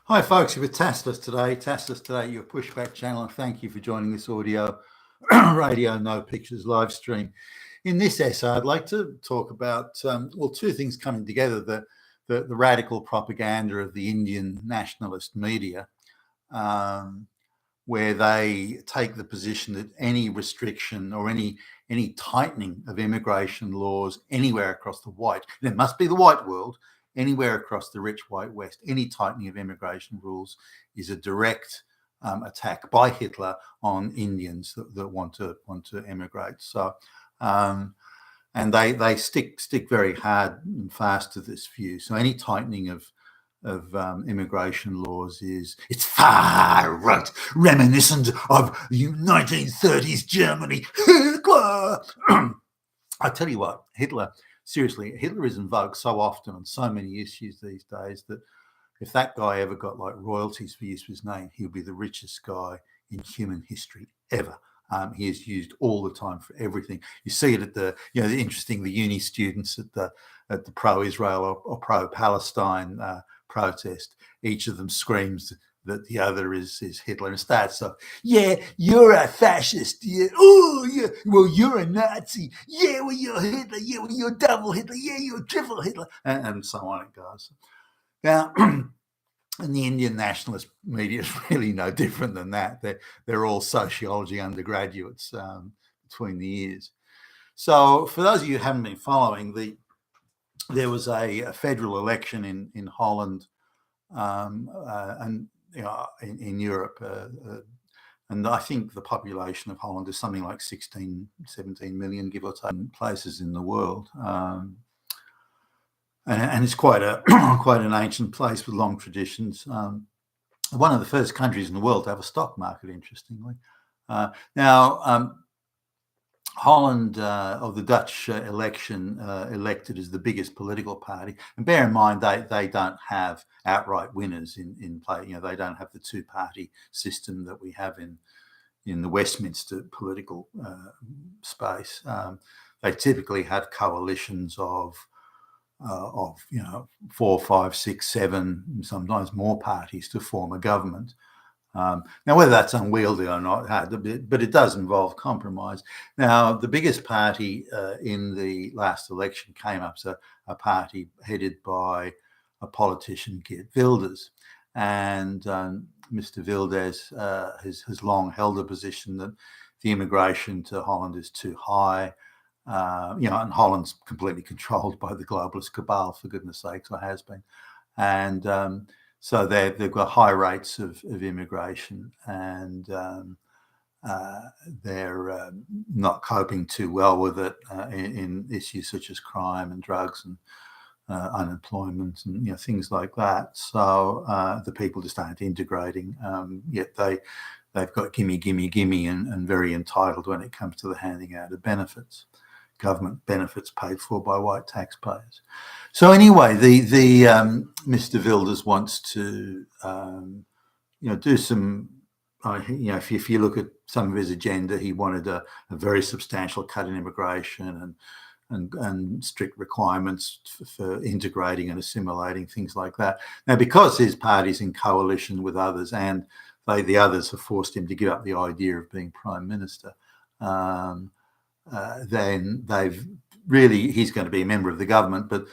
Hi folks, you're with Tassless today, your pushback channel, and thank you for joining this audio radio no pictures live stream. In this essay, I'd like to talk about two things coming together: the radical propaganda of the Indian nationalist media, where they take the position that any restriction or any tightening of immigration laws anywhere across the white, and it must be the white world, anywhere across the rich white West, any tightening of immigration rules is a direct attack by Hitler on Indians that want to emigrate. So, and they stick very hard and fast to this view. So any tightening of immigration laws it's far right, reminiscent of the 1930s Germany. Hitler. I tell you what, Hitler is invoked so often on so many issues these days that if that guy ever got like royalties for use of his name, he'll be the richest guy in human history ever. He is used all the time for everything. You see it at the uni students at the pro-Israel or pro-Palestine protest. Each of them screams that the other is Hitler and starts off, yeah, you're a fascist. Yeah, oh, yeah, well, you're a Nazi. Yeah, well, you're Hitler. Yeah, well, you're double Hitler. Yeah, you're triple Hitler, and so on it goes. Now, and the Indian nationalist media is really no different than that. They're all sociology undergraduates between the years. So, for those of you who haven't been following, there was a federal election in Holland, and in Europe, and I think the population of Holland is something like 16, 17 million, give or take, places in the world. And it's quite an ancient place with long traditions. One of the first countries in the world to have a stock market, interestingly. Now, Holland, of the Dutch election, elected as the biggest political party. And bear in mind, they don't have outright winners in play. They don't have the two-party system that we have in the Westminster political space. They typically have coalitions of 4, 5, 6, 7, sometimes more parties to form a government. Now, whether that's unwieldy or not, but it does involve compromise. Now, the biggest party in the last election came up as a party headed by a politician, Geert Wilders. And Mr. Wilders has long held a position that the immigration to Holland is too high. And Holland's completely controlled by the globalist cabal, for goodness sakes, or has been. And so they've got high rates of immigration, and they're not coping too well with it in issues such as crime and drugs and unemployment and things like that. So the people just aren't integrating. Yet they've got gimme, and very entitled when it comes to the handing out of benefits. Government benefits paid for by white taxpayers. So anyway, the Mr. Wilders wants to do some. If you look at some of his agenda, he wanted a very substantial cut in immigration and strict requirements for integrating and assimilating, things like that. Now, because his party's in coalition with others, and the others have forced him to give up the idea of being prime minister. Then he's going to be a member of the government, but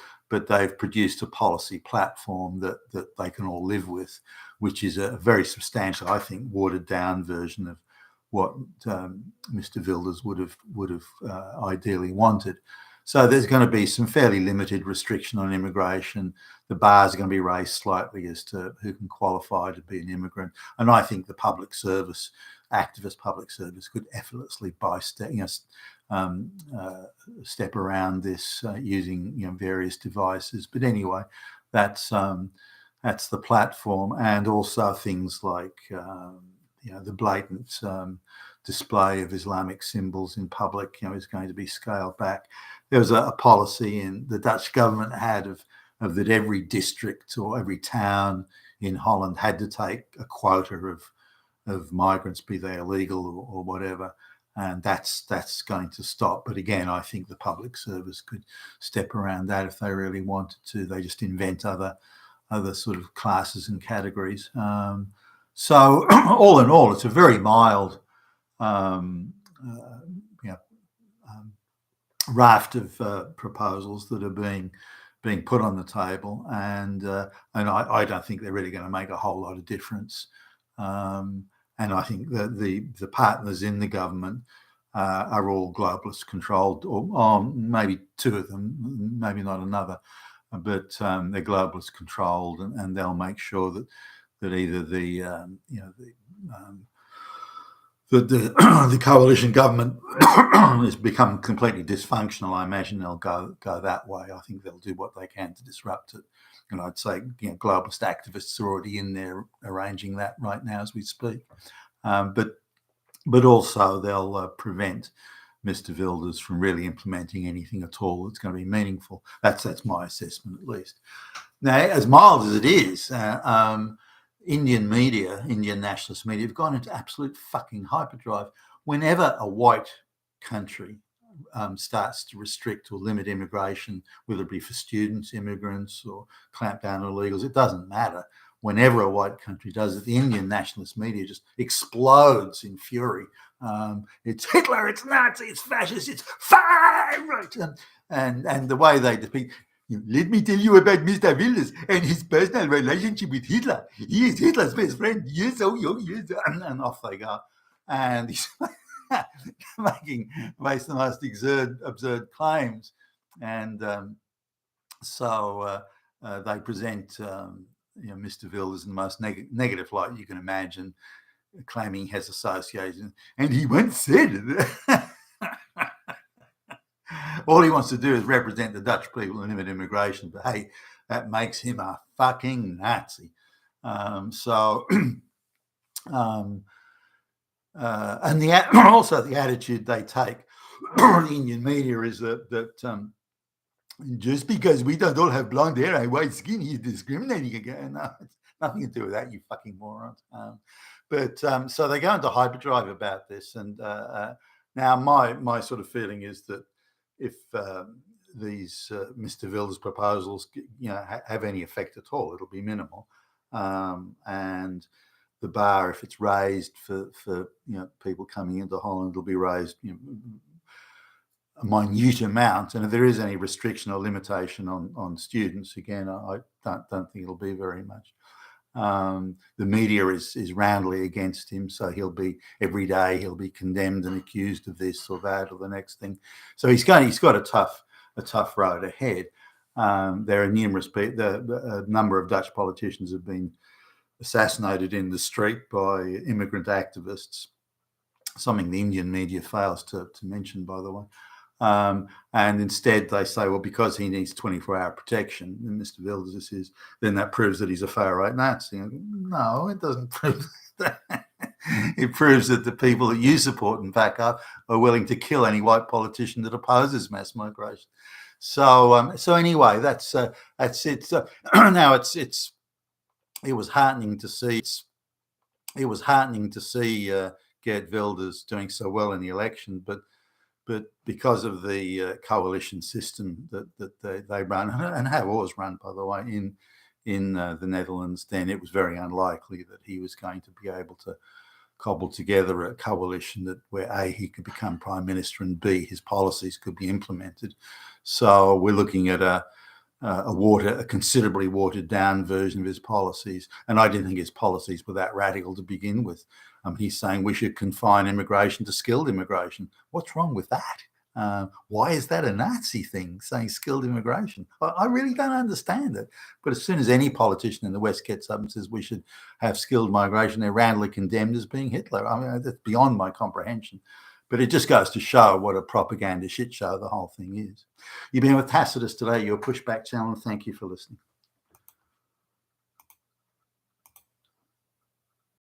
they've produced a policy platform that they can all live with, which is a very substantial, I think, watered down version of what Mr. Wilders would have ideally wanted. So there's going to be some fairly limited restriction on immigration. The bars are going to be raised slightly as to who can qualify to be an immigrant, and I think the activist public service could effortlessly step around this using various devices. But anyway, that's the platform, and also things like the blatant display of Islamic symbols in public is going to be scaled back. There was a policy in the Dutch government had of that every district or every town in Holland had to take a quota of migrants, be they illegal or whatever, and that's going to stop. But again, I think the public service could step around that if they really wanted to. They just invent other other sort of classes and categories. So all in all, it's a very mild raft of proposals that are being put on the table, and I don't think they're really going to make a whole lot of difference. And I think that the partners in the government are all globalist controlled, or maybe two of them, maybe not another, but they're globalist controlled, and they'll make sure that either the coalition government has become completely dysfunctional. I imagine they'll go that way. I think they'll do what they can to disrupt it. And I'd say globalist activists are already in there arranging that right now as we speak. But also they'll prevent Mr. Wilders from really implementing anything at all that's going to be meaningful. That's my assessment, at least. Now, as mild as it is, Indian media, Indian nationalist media, have gone into absolute fucking hyperdrive. Whenever a white country starts to restrict or limit immigration, whether it be for students, immigrants, or clamp down on illegals, it doesn't matter. Whenever a white country does it, the Indian nationalist media just explodes in fury. It's Hitler, it's Nazi, it's fascist, it's far right. And the way they depict, let me tell you about Mr. Wilders and his personal relationship with Hitler. He is Hitler's best friend. Yes, oh, yes. And off they go. And he's makes the most absurd claims. And so they present Mr. Wilders in the most negative light you can imagine, claiming he has associations. And he once said all he wants to do is represent the Dutch people and limit immigration. But hey, that makes him a fucking Nazi. And also the attitude they take, the Indian media, is that just because we don't all have blonde hair and white skin, he's discriminating again. No, it's nothing to do with that, you fucking morons. So they go into hyperdrive about this. And now my sort of feeling is that if these Mr. Wilders proposals have any effect at all, it'll be minimal. And the bar, if it's raised for people coming into Holland, it'll be raised a minute amount. And if there is any restriction or limitation on students, again, I don't think it'll be very much. The media is roundly against him, so every day he'll be condemned and accused of this or that or the next thing. So he's got a tough road ahead. There are numerous people. A number of Dutch politicians have been assassinated in the street by immigrant activists, something the Indian media fails to mention, by the way. And instead they say, well, because he needs 24-hour protection, and Mr. Wilders is, then that proves that he's a far-right Nazi. No, it doesn't prove that. It proves that the people that you support and back up are willing to kill any white politician that opposes mass migration. So anyway, that's it. So now it was heartening to see. It was heartening to see Geert Wilders doing so well in the election, but because of the coalition system that they run and have always run, by the way, in the Netherlands, then it was very unlikely that he was going to be able to cobble together a coalition where A, he could become prime minister, and B, his policies could be implemented. So we're looking at a considerably watered down version of his policies. And I didn't think his policies were that radical to begin with. He's saying we should confine immigration to skilled immigration. What's wrong with that? Why is that a Nazi thing, saying skilled immigration? I really don't understand it. But as soon as any politician in the West gets up and says we should have skilled migration, they're roundly condemned as being Hitler. I mean, that's beyond my comprehension. But it just goes to show what a propaganda shit show the whole thing is. You've been with Tacitus today, your Pushback channel, and thank you for listening.